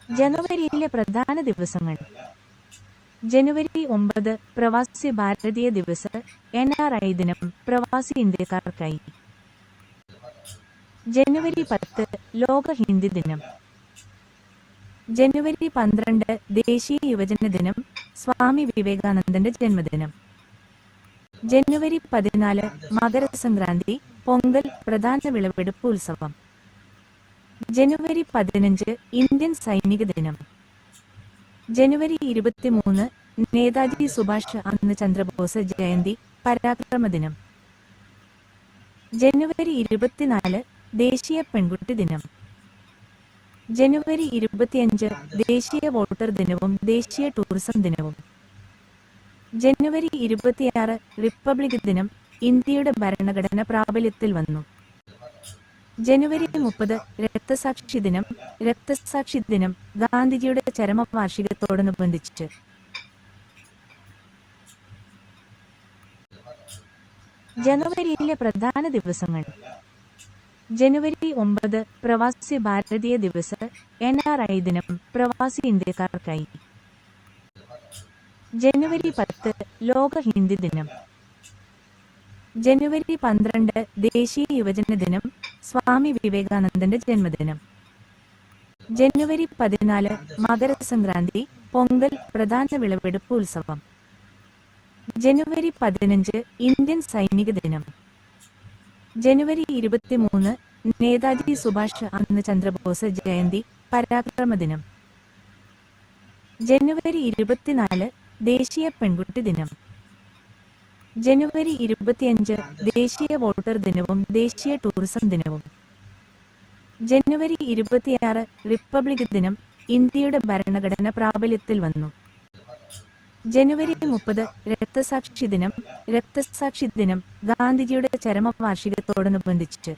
ജനുവരിയിലെ പ്രധാന ദിവസങ്ങൾ. ജനുവരി 9 പ്രവാസി ഭാരതീയ ദിവസ്, NRI ദിനം, പ്രവാസി ഇന്ത്യക്കാർക്കായി. ജനുവരി 10 ലോക ഹിന്ദി ദിനം. ജനുവരി 12 ദേശീയ യുവജന ദിനം, സ്വാമി വിവേകാനന്ദന്റെ ജന്മദിനം. ജനുവരി 14 മകരസംക്രാന്തി, പൊങ്കൽ, പ്രധാന വിളവെടുപ്പ് ഉത്സവം. ജനുവരി 15 ഇന്ത്യൻ സൈനിക ദിനം. ജനുവരി 23 നേതാജി സുഭാഷ് ചന്ദ്രബോസ് ജയന്തി, പരാക്രമ ദിനം. ജനുവരി 24 ദേശീയ പെൺകുട്ടി ദിനം. ജനുവരി 25 ദേശീയ വോട്ടർ ദിനവും ദേശീയ ടൂറിസം ദിനവും. ജനുവരി 26 റിപ്പബ്ലിക് ദിനം, ഇന്ത്യയുടെ ഭരണഘടന പ്രാബല്യത്തിൽ വന്നു. ജനുവരി 30 രക്തസാക്ഷി ദിനം. രക്തസാക്ഷി ദിനം ഗാന്ധിജിയുടെ ചരമവാർഷികത്തോടനുബന്ധിച്ച്. ജനുവരിയിലെ പ്രധാന ദിവസങ്ങൾ. ജനുവരി 9 പ്രവാസി ഭാരതീയ ദിവസ്, NRI ദിനം, പ്രവാസി ഇന്ത്യക്കാർക്കായി. ജനുവരി 10 ലോക ഹിന്ദി ദിനം. ജനുവരി 12 ദേശീയ യുവജന ദിനം, സ്വാമി വിവേകാനന്ദന്റെ ജന്മദിനം. ജനുവരി 14 മകരസംക്രാന്തി, പൊങ്കൽ, പ്രധാന വിളവെടുപ്പ് ഉത്സവം. ജനുവരി 15 ഇന്ത്യൻ സൈനിക ദിനം. ജനുവരി 23 നേതാജി സുഭാഷ് ചന്ദ്രബോസ് ജയന്തി, പരാക്രമ ദിനം. ജനുവരി 24 ദേശീയ പെൺകുട്ടി ദിനം. ജനുവരി 25 ദേശീയ വോട്ടർ ദിനവും ദേശീയ ടൂറിസം ദിനവും. ജനുവരി 26 റിപ്പബ്ലിക് ദിനം, ഇന്ത്യയുടെ ഭരണഘടന പ്രാബല്യത്തിൽ വന്നു. ജനുവരി 30 രക്തസാക്ഷി ദിനം. രക്തസാക്ഷി ദിനം ഗാന്ധിജിയുടെ ചരമവാർഷികത്തോടനുബന്ധിച്ച്.